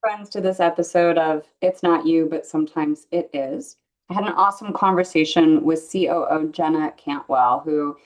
Friends to this episode of It's Not You, but Sometimes It Is. I had an awesome conversation with COO Jenna Cantwell, who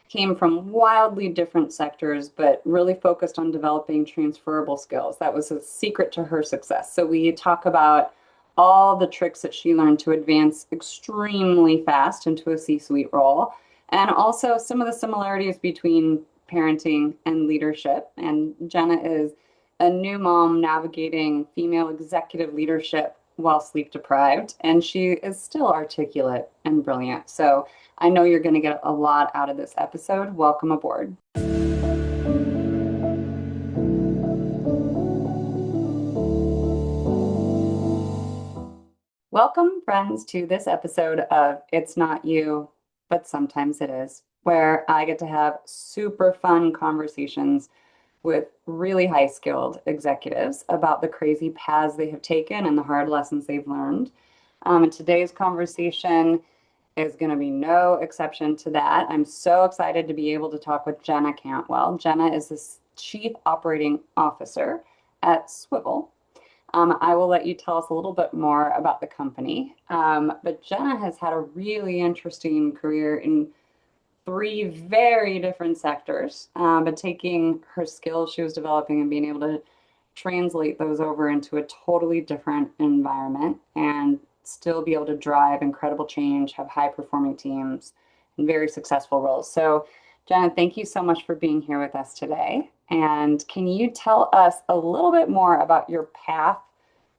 came from wildly different sectors, but really focused on developing transferable skills. That was a secret to her success. So we talk about all the tricks that she learned to advance extremely fast into a C-suite role, and also some of the similarities between parenting and leadership. And Jenna is a new mom navigating female executive leadership while sleep deprived, and she is still articulate and brilliant. So I know you're going to get a lot out of this episode. Welcome aboard. Welcome, friends, to this episode of It's Not You, but Sometimes It Is, where I get to have super fun conversations with really high skilled executives about the crazy paths they have taken and the hard lessons they've learned. And today's conversation is going to be no exception to that. I'm so excited to be able to talk with Jenna Cantwell. Jenna is the Chief Operating Officer at SWIVEL. I will let you tell us a little bit more about the company. But Jenna has had a really interesting career in three very different sectors, but taking her skills she was developing and being able to translate those over into a totally different environment and still be able to drive incredible change, have high performing teams, and very successful roles. So, Jenna, thank you so much for being here with us today. And can you tell us a little bit more about your path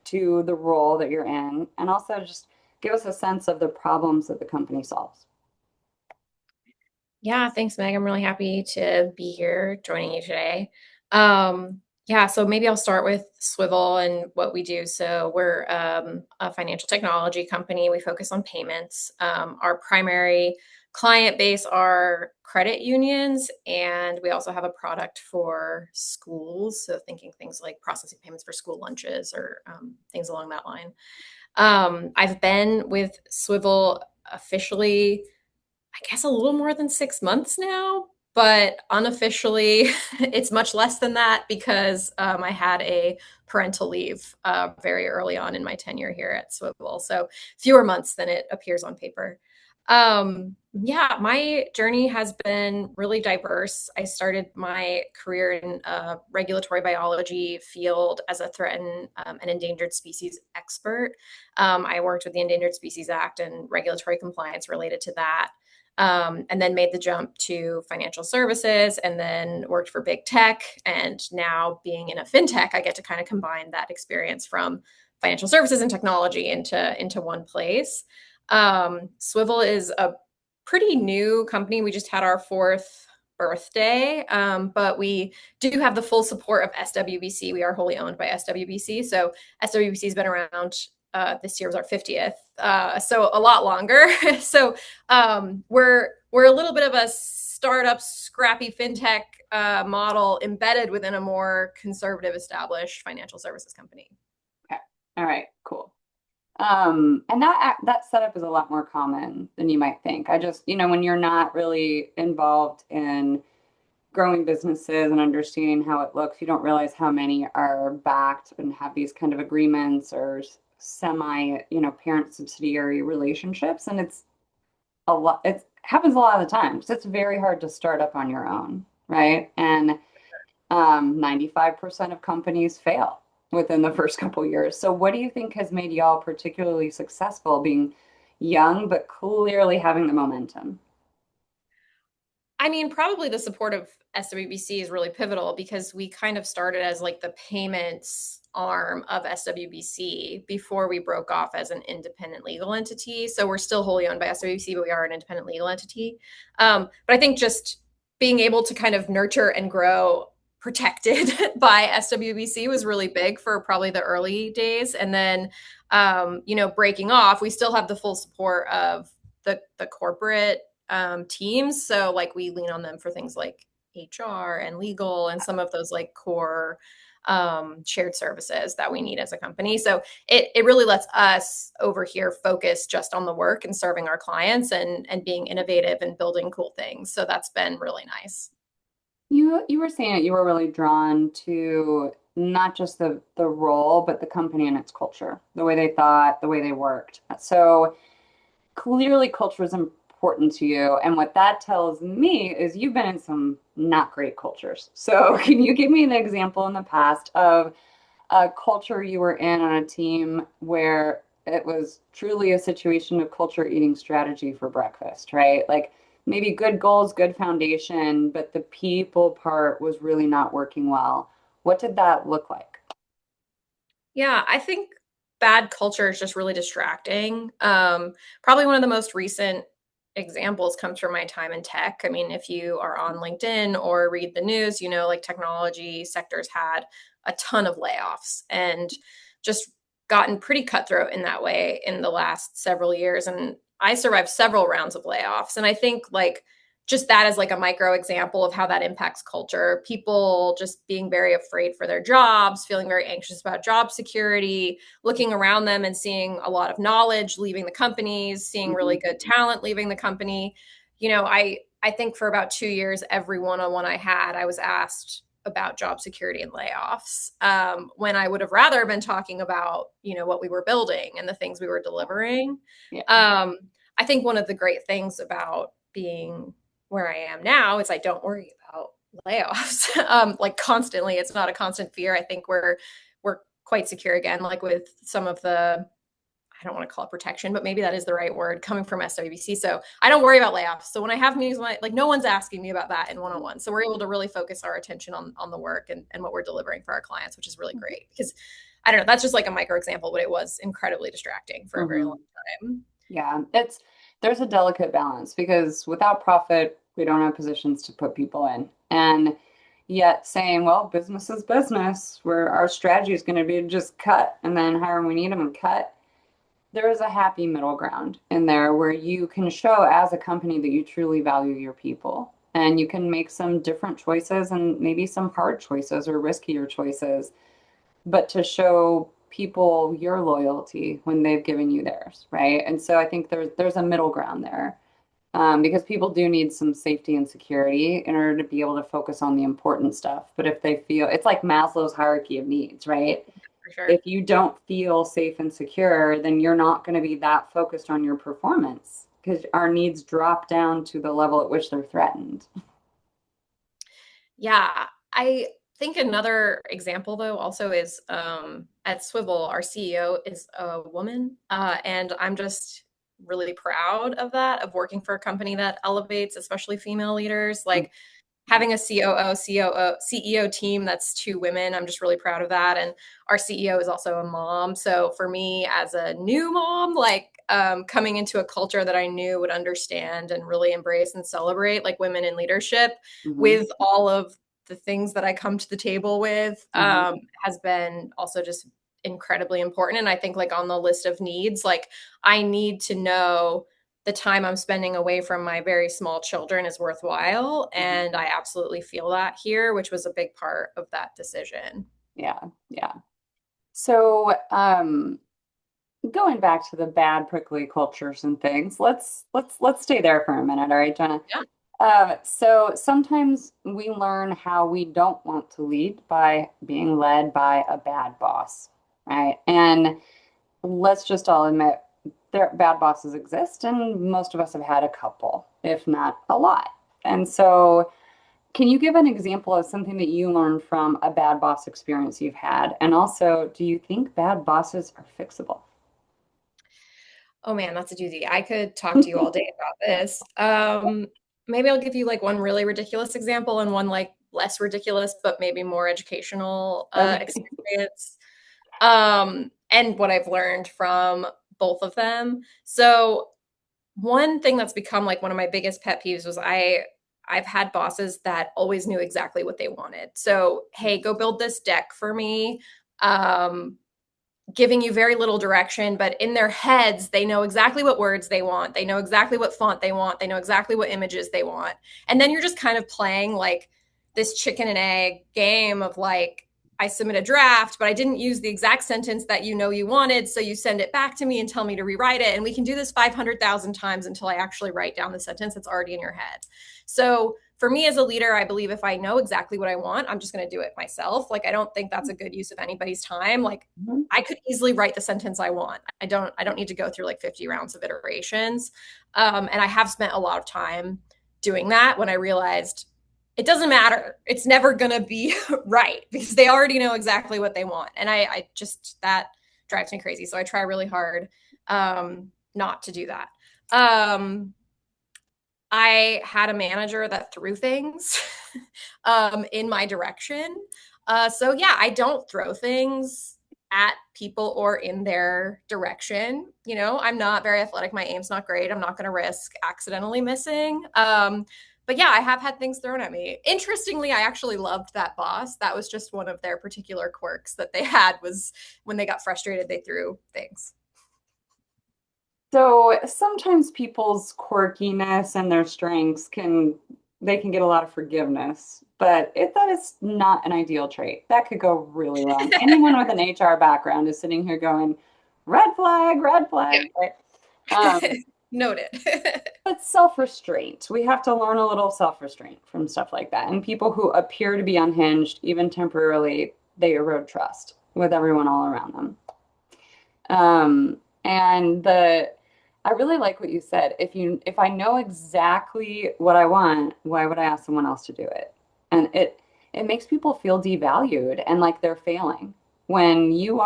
to the role that you're in, and also just give us a sense of the problems that the company solves? Yeah, thanks, Meg. I'm really happy to be here joining you today. So maybe I'll start with Swivel and what we do. So we're a financial technology company. We focus on payments. Our primary client base are credit unions, and we also have a product for schools. So thinking things like processing payments for school lunches or things along that line. I've been with Swivel officially, I guess, a little more than 6 months now, but unofficially, it's much less than that because I had a parental leave very early on in my tenure here at Swivel. So fewer months than it appears on paper. My journey has been really diverse. I started my career in regulatory biology field as a threatened and endangered species expert. I worked with the Endangered Species Act and regulatory compliance related to that. And then made the jump to financial services and then worked for big tech. And now being in a fintech, I get to kind of combine that experience from financial services and technology into one place. Swivel is a pretty new company. We just had our fourth birthday, but we do have the full support of SWBC. We are wholly owned by SWBC. So SWBC has been around. This year was our 50th, so a lot longer. So we're a little bit of a startup, scrappy fintech model embedded within a more conservative, established financial services company. Okay. All right, cool. And that setup is a lot more common than you might think. I just, when you're not really involved in growing businesses and understanding how it looks, you don't realize how many are backed and have these kind of agreements or semi, parent subsidiary relationships. And it's a lot, it happens a lot of the time. So it's very hard to start up on your own, right? And 95% of companies fail within the first couple years. So what do you think has made y'all particularly successful being young, but clearly having the momentum? I mean, probably the support of SWBC is really pivotal because we kind of started as like the payments arm of SWBC before we broke off as an independent legal entity. So we're still wholly owned by SWBC, but we are an independent legal entity. But I think just being able to kind of nurture and grow protected by SWBC was really big for probably the early days. And then, breaking off, we still have the full support of the corporate teams. So like we lean on them for things like HR and legal and some of those like core shared services that we need as a company. So it really lets us over here focus just on the work and serving our clients and being innovative and building cool things. So that's been really nice. You were saying that you were really drawn to not just the role, but the company and its culture, the way they thought, the way they worked. So clearly culture is important to you. And what that tells me is you've been in some not great cultures. So can you give me an example in the past of a culture you were in on a team where it was truly a situation of culture eating strategy for breakfast, right? Like maybe good goals, good foundation, but the people part was really not working well. What did that look like? Yeah, I think bad culture is just really distracting. Probably one of the most recent examples comes from my time in tech. I mean, if you are on LinkedIn or read the news, you know, like technology sectors had a ton of layoffs and just gotten pretty cutthroat in that way in the last several years. And I survived several rounds of layoffs. And I think like just that is like a micro example of how that impacts culture. People just being very afraid for their jobs, feeling very anxious about job security, looking around them and seeing a lot of knowledge leaving the companies, seeing really Mhm. good talent leaving the company. You know, I think for about 2 years, every one-on-one I had, I was asked about job security and layoffs, when I would have rather been talking about, you know, what we were building and the things we were delivering. Yeah. I think one of the great things about being where I am now is I don't worry about layoffs like constantly. It's not a constant fear. I think we're quite secure again, like with some of the, I don't want to call it protection, but maybe that is the right word coming from SWBC. So I don't worry about layoffs. So when I have meetings, like no one's asking me about that in one-on-one. So we're able to really focus our attention on the work and what we're delivering for our clients, which is really great because I don't know, that's just like a micro example, but it was incredibly distracting for a very long Mhm. time. Yeah, there's a delicate balance because without profit, we don't have positions to put people in. And yet saying, well, business is business, where our strategy is going to be to just cut and then hire when we need them and cut. There is a happy middle ground in there where you can show as a company that you truly value your people and you can make some different choices and maybe some hard choices or riskier choices, but to show people your loyalty when they've given you theirs, right? And so I think there's a middle ground there, because people do need some safety and security in order to be able to focus on the important stuff. But if they feel it's like Maslow's hierarchy of needs, right? For sure. If you don't feel safe and secure, then you're not going to be that focused on your performance because our needs drop down to the level at which they're threatened. Yeah, I think another example though also is at Swivel, our CEO is a woman, and I'm just really proud of that, of working for a company that elevates, especially female leaders. Like having a CEO team that's two women, I'm just really proud of that. And our CEO is also a mom. So for me as a new mom, like coming into a culture that I knew would understand and really embrace and celebrate like women in leadership Mm-hmm. with all of the things that I come to the table with, Mm-hmm. has been also just incredibly important. And I think like on the list of needs, like I need to know the time I'm spending away from my very small children is worthwhile. Mm-hmm. And I absolutely feel that here, which was a big part of that decision. Yeah, yeah. So, going back to the bad prickly cultures and things, let's stay there for a minute, all right, Jenna? Yeah. So sometimes we learn how we don't want to lead by being led by a bad boss, right? And let's just all admit there bad bosses exist, and most of us have had a couple, if not a lot. And so, can you give an example of something that you learned from a bad boss experience you've had? And also, do you think bad bosses are fixable? Oh man, that's a doozy. I could talk to you all day about this. Maybe I'll give you like one really ridiculous example and one like less ridiculous, but maybe more educational Okay. experience. And what I've learned from both of them. So one thing that's become like one of my biggest pet peeves was I've had bosses that always knew exactly what they wanted. So, hey, go build this deck for me. Um, Giving you very little direction, but in their heads, they know exactly what words they want. They know exactly what font they want. They know exactly what images they want. And then you're just kind of playing like this chicken and egg game of like, I submit a draft, but I didn't use the exact sentence that you know you wanted. So you send it back to me and tell me to rewrite it. And we can do this 500,000 times until I actually write down the sentence that's already in your head. So for me as a leader, I believe if I know exactly what I want, I'm just going to do it myself. Like, I don't think that's a good use of anybody's time. Like, Mhm. I could easily write the sentence I want. I don't need to go through like 50 rounds of iterations. And I have spent a lot of time doing that when I realized it doesn't matter. It's never going to be right because they already know exactly what they want. And I just, that drives me crazy. So I try really hard not to do that. Um, I had a manager that threw things in my direction. So yeah, I don't throw things at people or in their direction. You know, I'm not very athletic. My aim's not great. I'm not going to risk accidentally missing. But yeah, I have had things thrown at me. Interestingly, I actually loved that boss. That was just one of their particular quirks that they had was when they got frustrated, they threw things. So sometimes people's quirkiness and their strengths they can get a lot of forgiveness, but that is not an ideal trait. That could go really wrong. Anyone with an HR background is sitting here going, red flag, right? Um, Noted. but self-restraint. We have to learn a little self-restraint from stuff like that. And people who appear to be unhinged, even temporarily, they erode trust with everyone all around them. And I really like what you said. If I know exactly what I want, why would I ask someone else to do it? And it makes people feel devalued and like they're failing when you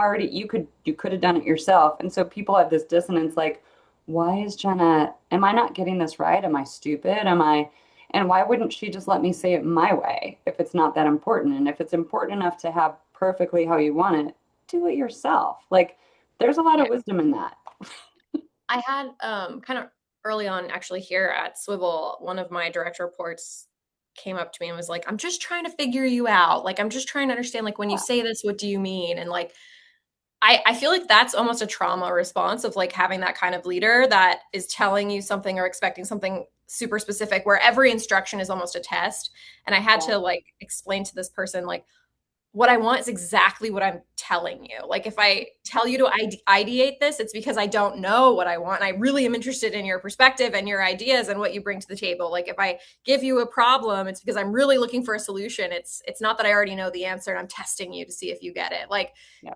could have done it yourself. And so people have this dissonance like, why is Jenna, am I not getting this right? Am I stupid? And why wouldn't she just let me say it my way if it's not that important? And if it's important enough to have perfectly how you want it, do it yourself. Like there's a lot Yeah. of wisdom in that. I had kind of early on actually here at Swivel, one of my direct reports came up to me and was like, I'm just trying to figure you out. Like, I'm just trying to understand, like, when you say this, what do you mean? And like, I feel like that's almost a trauma response of like having that kind of leader that is telling you something or expecting something super specific where every instruction is almost a test. And I had Yeah. to like explain to this person, like, what I want is exactly what I'm telling you. Like if I tell you to ideate this, it's because I don't know what I want. And I really am interested in your perspective and your ideas and what you bring to the table. Like if I give you a problem, it's because I'm really looking for a solution. It's not that I already know the answer and I'm testing you to see if you get it. Like Yeah.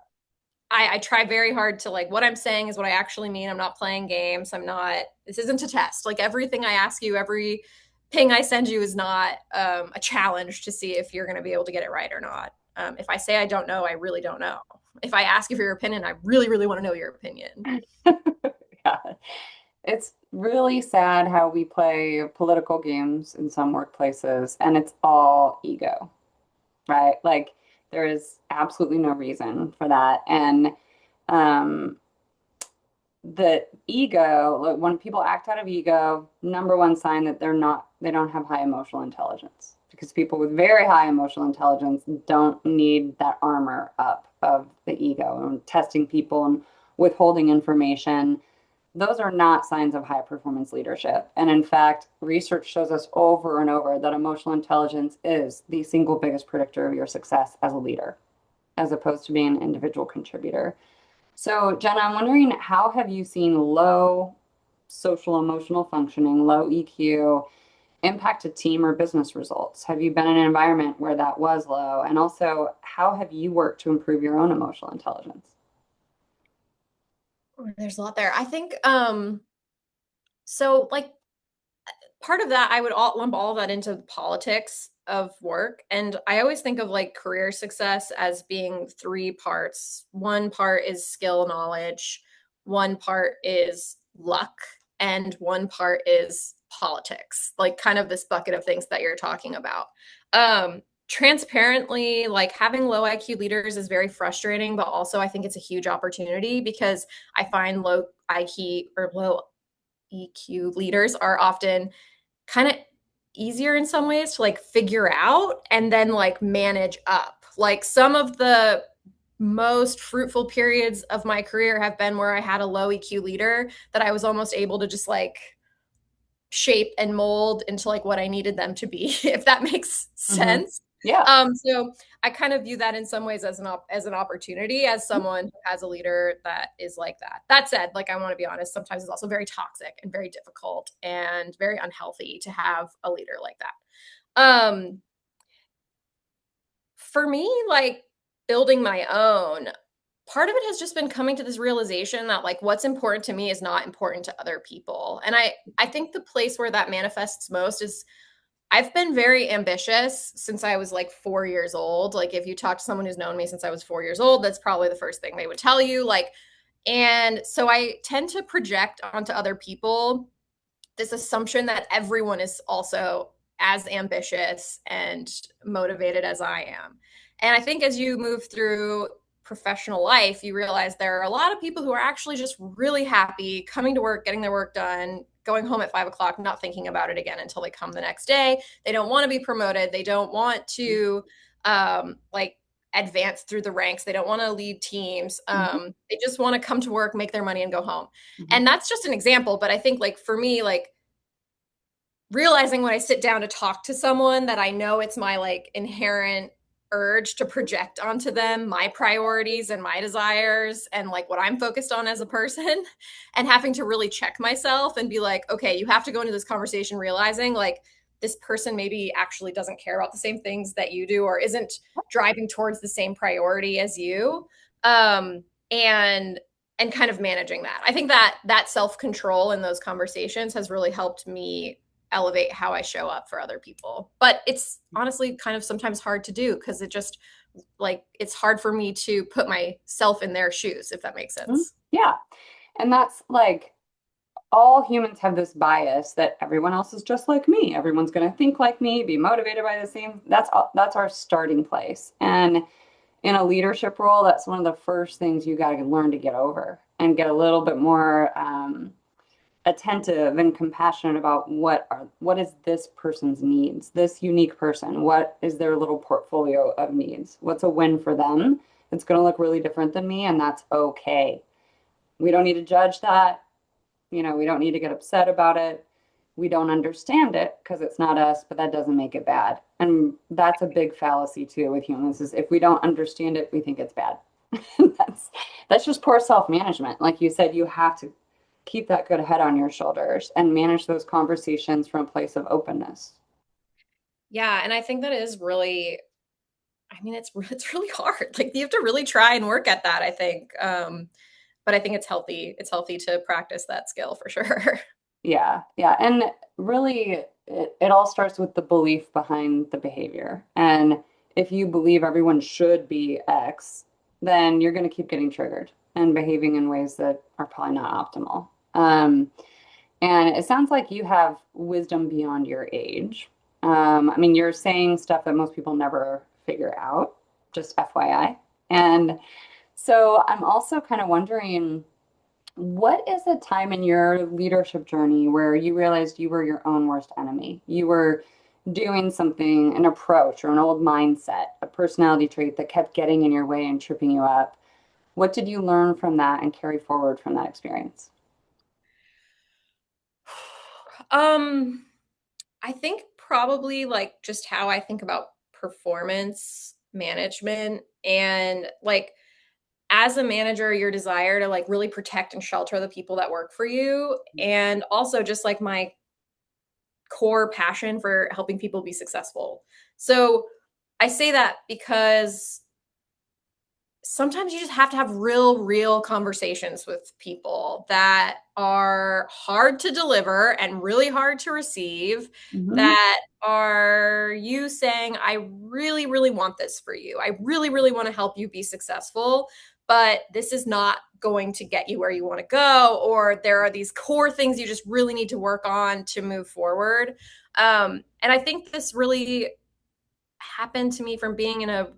I try very hard to like what I'm saying is what I actually mean. I'm not playing games. This isn't a test. Like everything I ask you, every ping I send you is not a challenge to see if you're going to be able to get it right or not. If I say I don't know, I really don't know. If I ask you for your opinion, I really, really want to know your opinion. Yeah. It's really sad how we play political games in some workplaces and it's all ego, right? Like there is absolutely no reason for that. And um, the ego, like when people act out of ego, number one sign that they don't have high emotional intelligence. Because people with very high emotional intelligence don't need that armor up of the ego and testing people and withholding information. Those are not signs of high performance leadership. And in fact, research shows us over and over that emotional intelligence is the single biggest predictor of your success as a leader, as opposed to being an individual contributor. So, Jenna, I'm wondering, how have you seen low social emotional functioning, low EQ, impact a team or business results? Have you been in an environment where that was low? And also, how have you worked to improve your own emotional intelligence? There's a lot there. I think so like part of that I would lump all of that into the politics of work. And I always think of like career success as being three parts. One part is skill knowledge, one part is luck, and one part is politics, like kind of this bucket of things that you're talking about. Transparently, like having low IQ leaders is very frustrating, but also I think it's a huge opportunity because I find low IQ or low EQ leaders are often kind of easier in some ways to like figure out and then like manage up. Like some of the most fruitful periods of my career have been where I had a low EQ leader that I was almost able to just like shape and mold into like what I needed them to be, if that makes Hmm. sense. Yeah. So I kind of view that in some ways as as an opportunity as someone who has a leader that is like that. That said, like I want to be honest, sometimes it's also very toxic and very difficult and very unhealthy to have a leader like that. Um, for me, like building my own, part of it has just been coming to this realization that like what's important to me is not important to other people. And I think the place where that manifests most is I've been very ambitious since I was like 4 years old. Like, if you talk to someone who's known me since I was 4 years old, that's probably the first thing they would tell you. Like, and so I tend to project onto other people this assumption that everyone is also as ambitious and motivated as I am. And I think as you move through professional life, you realize there are a lot of people who are actually just really happy coming to work, getting their work done, going home at 5 o'clock, not thinking about it again until they come the next day. They don't want to be promoted. They don't want to like advance through the ranks. They don't want to lead teams. Mm-hmm. They just want to come to work, make their money, and go home. Mm-hmm. And that's just an example. But I think like for me, like realizing when I sit down to talk to someone that I know it's my like inherent urge to project onto them my priorities and my desires and like what I'm focused on as a person and having to really check myself and be like, okay, you have to go into this conversation realizing like this person maybe actually doesn't care about the same things that you do or isn't driving towards the same priority as you. Um, and and kind of managing that. I think that that self-control in those conversations has really helped me elevate how I show up for other people. But it's honestly kind of sometimes hard to do because it just like it's hard for me to put myself in their shoes, if that makes Mm-hmm. sense. Yeah. And that's like all humans have this bias that everyone else is just like me. Everyone's going to think like me, be motivated by the same. That's our starting place. And in a leadership role, that's one of the first things you got to learn to get over and get a little bit more attentive and compassionate about what is this person's needs, this unique person, what is their little portfolio of needs, what's a win for them. It's going to look really different than me, and that's okay. We don't need to judge that. We don't need to get upset about it. We don't understand it because it's not us, but that doesn't make it bad. And that's a big fallacy too with humans is if we don't understand it, we think it's bad. that's that's just poor self-management. Like you said, you have to keep that good head on your shoulders and manage those conversations from a place of openness. Yeah, and I think that is really I mean it's really hard. Like you have to really try and work at that, I think. But I think it's healthy. It's healthy to practice that skill for sure. Yeah, yeah. And really, it all starts with the belief behind the behavior. And if you believe everyone should be X, then you're going to keep getting triggered and behaving in ways that are probably not optimal. And it sounds like you have wisdom beyond your age. I mean, you're saying stuff that most people never figure out, just FYI. And so I'm also kind of wondering, what is a time in your leadership journey where you realized you were your own worst enemy? You were doing something, an approach or an old mindset, a personality trait that kept getting in your way and tripping you up. What did you learn from that and carry forward from that experience? um I think probably like just how I think about performance management and like as a manager, your desire to like really protect and shelter the people that work for you. And also just like my core passion for helping people be successful. So I say that because sometimes you just have to have real conversations with people that are hard to deliver and really hard to receive, Mm-hmm. that are you saying, I really want this for you. I really want to help you be successful, but this is not going to get you where you want to go, or there are these core things you just really need to work on to move forward. And I think this really happened to me from being in a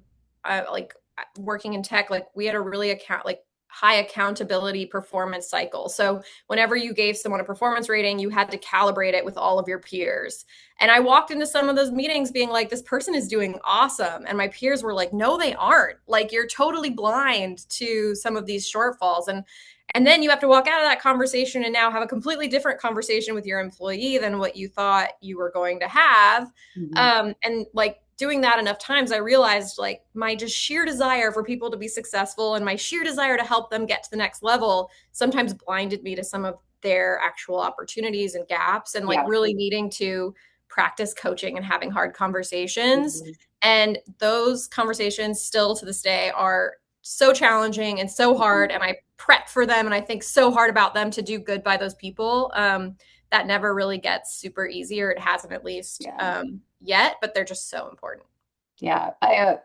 like working in tech. Like we had a really high accountability performance cycle. So whenever you gave someone a performance rating, you had to calibrate it with all of your peers. And I walked into some of those meetings being like, this person is doing awesome. And my peers were like, no, they aren't. Like you're totally blind to some of these shortfalls. And then you have to walk out of that conversation and now have a completely different conversation with your employee than what you thought you were going to have. Mm-hmm. And like doing that enough times, I realized like my just sheer desire for people to be successful and my sheer desire to help them get to the next level sometimes blinded me to some of their actual opportunities and gaps, and like Yeah. really needing to practice coaching and having hard conversations. Mhm. And those conversations still to this day are so challenging and so hard. And I prep for them and I think so hard about them to do good by those people. That never really gets super easy, or it hasn't at least Yeah. yet, but they're just so important. Yeah. I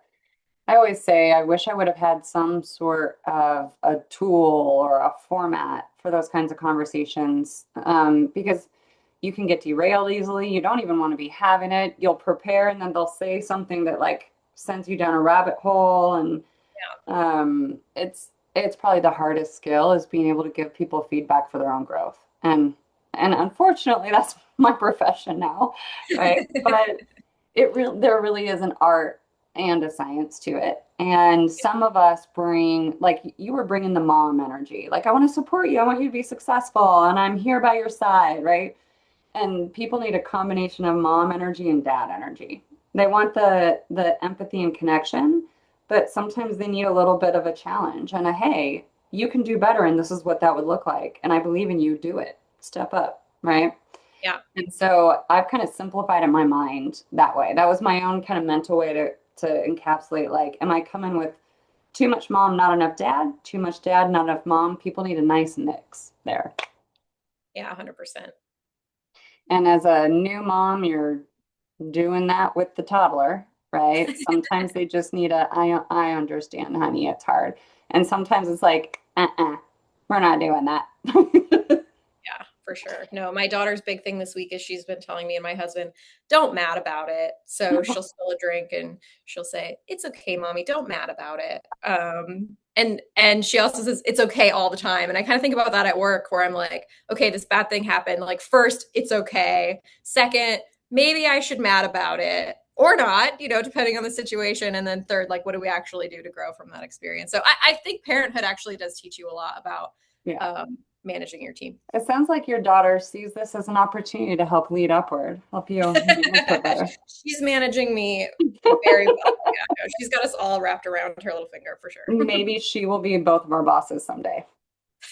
always say I wish I would have had some sort of a tool or a format for those kinds of conversations, because you can get derailed easily. You don't even want to be having it. You'll prepare and then they'll say something that like sends you down a rabbit hole. And it's probably the hardest skill is being able to give people feedback for their own growth. And unfortunately, that's my profession now, right? But there really is an art and a science to it. And some of us bring, like you were bringing the mom energy. Like, I want to support you. I want you to be successful, and I'm here by your side, right? And people need a combination of mom energy and dad energy. They want the empathy and connection, but sometimes they need a little bit of a challenge and a hey, you can do better, and this is what that would look like. And I believe in you, do it. Step up, right? Yeah. And so I've kind of simplified in my mind that way. That was my own kind of mental way to encapsulate like, am I coming with too much mom, not enough dad, too much dad, not enough mom? People need a nice mix there. Yeah, 100%. And as a new mom, you're doing that with the toddler, right? Sometimes they just need I understand, honey, it's hard. And sometimes it's like, we're not doing that. Yeah, for sure. No, my daughter's big thing this week is she's been telling me and my husband, don't mad about it. So she'll spill a drink and she'll say, it's okay, mommy, don't mad about it. And she also says it's okay all the time. And I kind of think about that at work where I'm like, okay, this bad thing happened. Like, first, it's okay. Second, maybe I should mad about it or not, depending on the situation. And then third, like, what do we actually do to grow from that experience? So I think parenthood actually does teach you a lot about Yeah. managing your team. It sounds like your daughter sees this as an opportunity to help lead upward, help you manage her better. She's managing me very well. Yeah, no, she's got us all wrapped around her little finger for sure. Maybe she will be both of our bosses someday,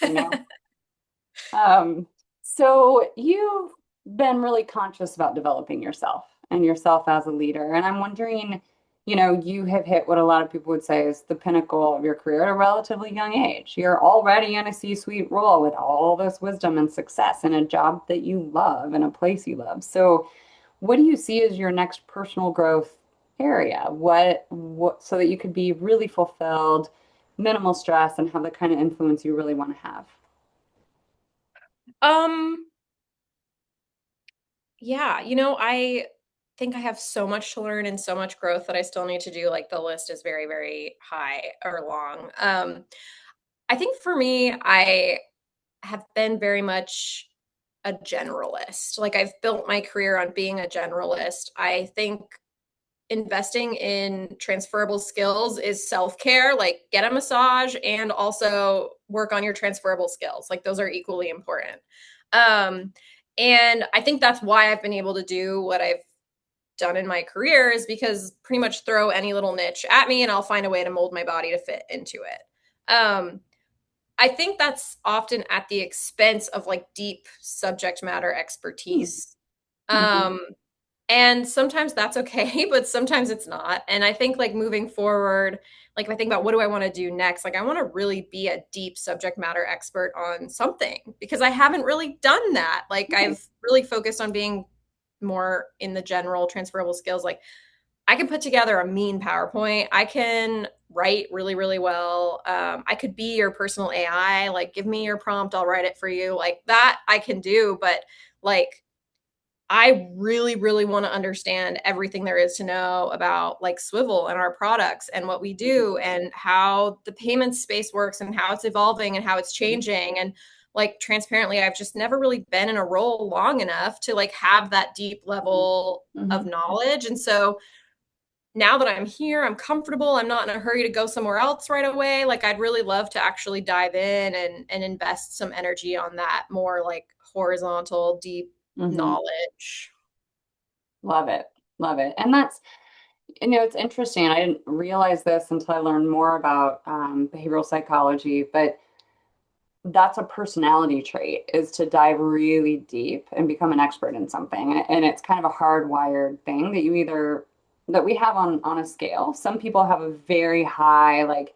you know? So you've been really conscious about developing yourself and yourself as a leader. And I'm wondering, you have hit what a lot of people would say is the pinnacle of your career at a relatively young age. You're already in a C-suite role with all this wisdom and success in a job that you love and a place you love. So what do you see as your next personal growth area? What so that you could be really fulfilled, minimal stress, and have the kind of influence you really want to have? Um, yeah, I think I have so much to learn and so much growth that I still need to do. Like the list is very, very high or long. I think for me, I have been very much a generalist. Like I've built my career on being a generalist. I think investing in transferable skills is self-care, like get a massage and also work on your transferable skills. Like those are equally important. Um, and I think that's why I've been able to do what I've done in my career is because pretty much throw any little niche at me and I'll find a way to mold my body to fit into it. I think that's often at the expense of like deep subject matter expertise. Mm-hmm. Um, and sometimes that's okay, but sometimes it's not. And I think like moving forward, like if I think about what do I want to do next, like I want to really be a deep subject matter expert on something because I haven't really done that. Like Nice. I've really focused on being more in the general transferable skills. Like I can put together a mean PowerPoint. I can write really, really well. I could be your personal AI. Like give me your prompt, I'll write it for you. Like that I can do, but like I really, really want to understand everything there is to know about like Swivel and our products and what we do and how the payment space works and how it's evolving and how it's changing. And like transparently, I've just never really been in a role long enough to like have that deep level Mm-hmm. of knowledge. And so now that I'm here, I'm comfortable. I'm not in a hurry to go somewhere else right away. Like I'd really love to actually dive in and invest some energy on that more like horizontal, deep Mm-hmm. knowledge. Love it. Love it. And it's interesting. I didn't realize this until I learned more about behavioral psychology, but that's a personality trait, is to dive really deep and become an expert in something. And it's kind of a hardwired thing that you either that we have on a scale. Some people have a very high, like,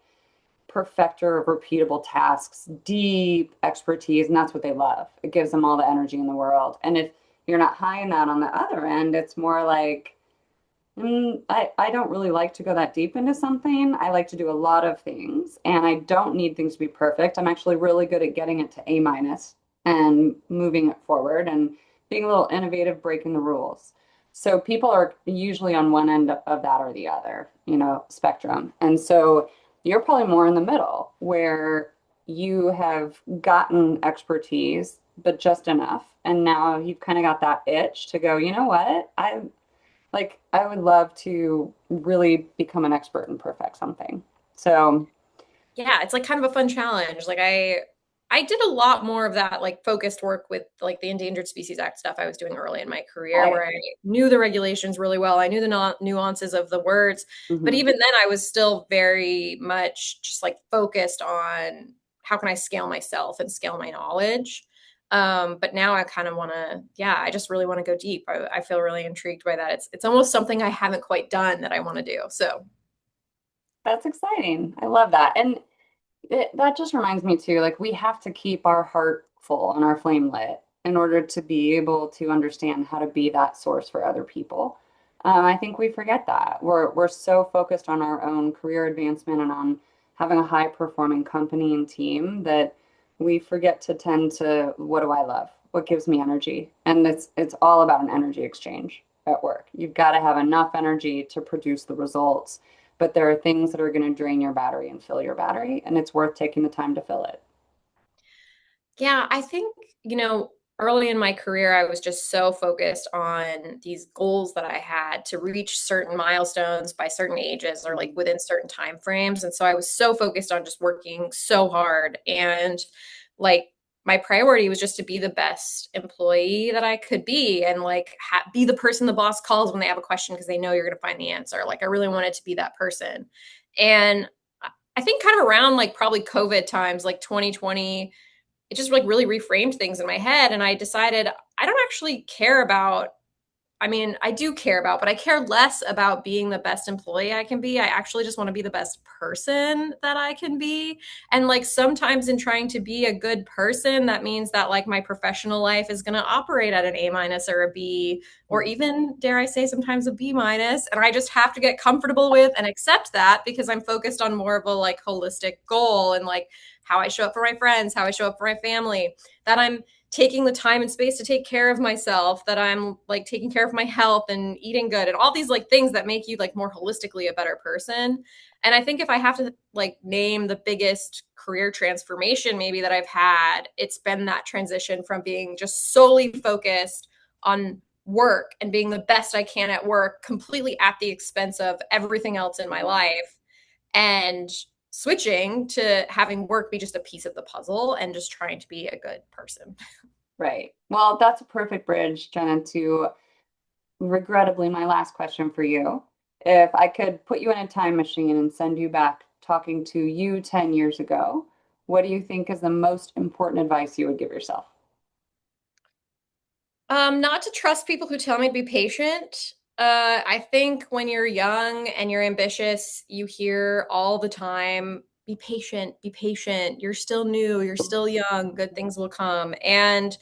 perfecter of repeatable tasks, deep expertise, and that's what they love. It gives them all the energy in the world. And if you're not high in that on the other end, it's more like, I don't really like to go that deep into something. I like to do a lot of things, and I don't need things to be perfect. I'm actually really good at getting it to A minus and moving it forward and being a little innovative, breaking the rules. So people are usually on one end of that or the other, spectrum. And so you're probably more in the middle where you have gotten expertise, but just enough. And now you've kind of got that itch to go, you know what? I would love to really become an expert and perfect something. So, Yeah, it's like kind of a fun challenge. Like I did a lot more of that like focused work with like the Endangered Species Act stuff I was doing early in my career I, where I knew the regulations really well. I knew the nuances of the words, but mhm. even then I was still very much just like focused on how can I scale myself and scale my knowledge. But now I kind of want to, yeah, I just really want to go deep. I feel really intrigued by that. It's almost something I haven't quite done that I want to do. So That's exciting. I love that. And that just reminds me too, like we have to keep our heart full and our flame lit in order to be able to understand how to be that source for other people. I think we forget that. We're so focused on our own career advancement and on having a high performing company and team that we forget to tend to, what do I love? What gives me energy? And it's all about an energy exchange at work. You've got to have enough energy to produce the results, but there are things that are going to drain your battery and fill your battery, and it's worth taking the time to fill it. yeah, I think, early in my career, I was just so focused on these goals that I had to reach certain milestones by certain ages or like Mhm. within certain time frames. And so I was so focused on just working so hard. And like my priority was just to be the best employee that I could be and like be the person the boss calls when they have a question because they know you're going to find the answer. Like I really wanted to be that person. And I think kind of around like probably COVID times, like 2020, it just like really reframed things in my head. And I decided I don't actually care about, I mean, I do care about, but I care less about being the best employee I can be. I actually just want to be the best person that I can be. And like sometimes in trying to be a good person, that means that like my professional life is going to operate at an A minus or a B, or even dare I say sometimes a B minus. And I just have to get comfortable with and accept that because I'm focused on more of a like holistic goal and like how I show up for my friends, how I show up for my family, that I'm taking the time and space to take care of myself, that I'm like taking care of my health and eating good and all these like things that make you like more holistically a better person. And I think if I have to like name the biggest career transformation maybe that I've had, it's been that transition from being just solely focused on work and being the best I can at work completely at the expense of everything else in my life and switching to having work be just a piece of the puzzle and just trying to be a good person. Right. Well, that's a perfect bridge, Jenna, to regrettably my last question for you. If I could put you in a time machine and send you back talking to you 10 years ago, what do you think is the most important advice you would give yourself? Not to trust people who tell me to be patient. I think when you're young and you're ambitious, you hear all the time, be patient, be patient. You're still new, you're still young, good things will come. And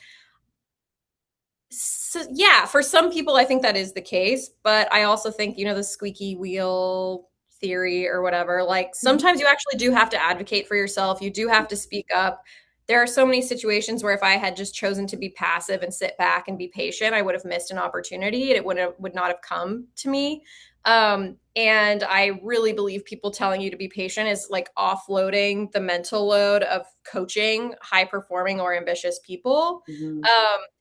so, yeah, for some people, I think that is the case. But I also think, the squeaky wheel theory or whatever, like Mhm. sometimes you actually do have to advocate for yourself. You do have to speak up. There are so many situations where if I had just chosen to be passive and sit back and be patient, I would have missed an opportunity and it would not have come to me. And I really believe people telling you to be patient is like offloading the mental load of coaching high performing or ambitious people. Mhm.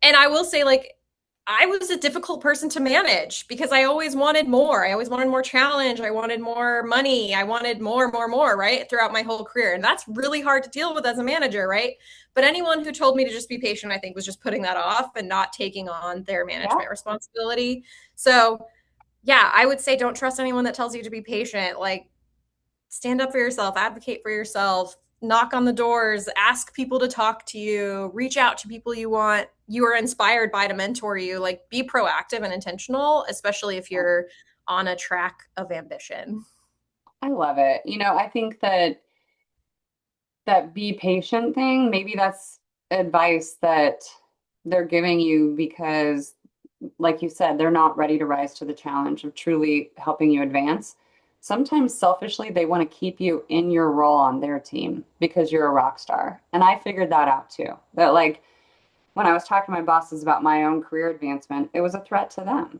And I will say, like, I was a difficult person to manage because I always wanted more. I always wanted more challenge. I wanted more money. I wanted more, right? Throughout my whole career. And that's really hard to deal with as a manager, right? But anyone who told me to just be patient, I think was just putting that off and not taking on their Yeah. management responsibility. So, yeah, I would say don't trust anyone that tells you to be patient. Like, stand up for yourself, advocate for yourself, knock on the doors, ask people to talk to you, reach out to people you are inspired by to mentor you. Like, be proactive and intentional, especially if you're on a track of ambition. I love it. I think that be patient thing, maybe that's advice that they're giving you because, like you said, they're not ready to rise to the challenge of truly helping you advance. Sometimes selfishly, they want to keep you in your role on their team because you're a rock star. And I figured that out too. That, like, when I was talking to my bosses about my own career advancement, it was a threat to them.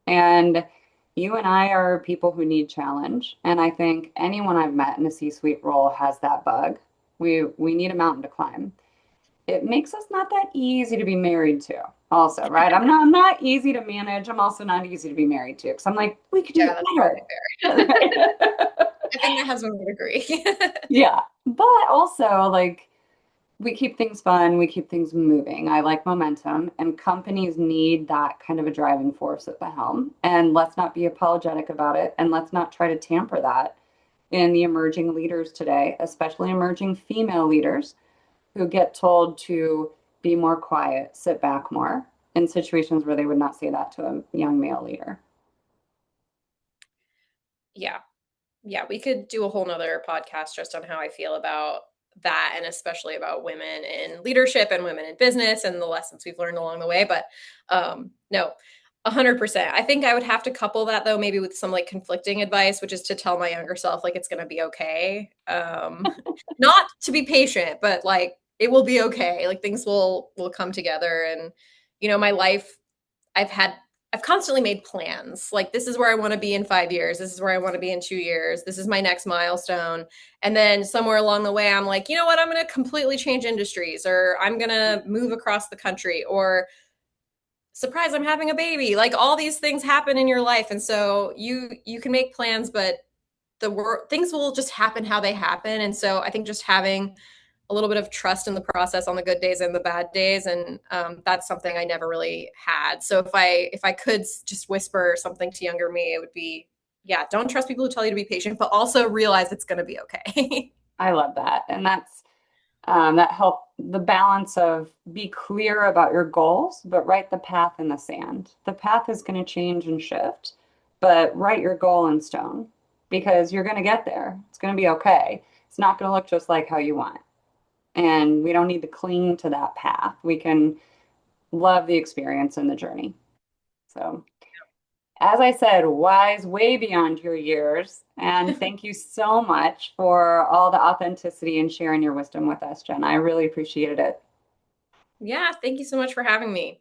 And you and I are people who need challenge. And I think anyone I've met in a C-suite role has that bug. We need a mountain to climb. It makes us not that easy to be married to, also, right? I'm not easy to manage. I'm also not easy to be married to because I'm like, we could do Yeah, it that's totally better. fair. Right? I think my husband would agree. Yeah. But also, like, we keep things fun, we keep things moving. I like momentum, and companies need that kind of a driving force at the helm. And let's not be apologetic about it, and let's not try to tamper that in the emerging leaders today, especially emerging female leaders who get told to be more quiet, sit back more in situations where they would not say that to a young male leader. Yeah. Yeah, we could do a whole nother podcast just on how I feel about that, and especially about women in leadership and women in business and the lessons we've learned along the way. But no, 100%. I think I would have to couple that though, maybe with some like conflicting advice, which is to tell my younger self like it's going to be okay. Not to be patient, but like it will be okay. Like things will come together, and my life I've had I've constantly made plans. Like, this is where I want to be in 5 years. This is where I want to be in 2 years. This is my next milestone. And then somewhere along the way, I'm like, you know what? I'm going to completely change industries, or I'm going to move across the country, or surprise, I'm having a baby. Like, all these things happen in your life. And so you can make plans, but things will just happen how they happen. And so I think just having a little bit of trust in the process on the good days and the bad days, and that's something I never really had. So if I could just whisper something to younger me, it would be, yeah, don't trust people who tell you to be patient, but also realize it's going to be okay. I love that. And that help the balance of be clear about your goals, but write the path in the sand. The path is going to change and shift, but write your goal in stone because you're going to get there. It's going to be okay. It's not going to look just like how you want. And we don't need to cling to that path. We can love the experience and the journey. So, as I said, wise way beyond your years. And thank you so much for all the authenticity and sharing your wisdom with us, Jen. I really appreciated it. Yeah, thank you so much for having me.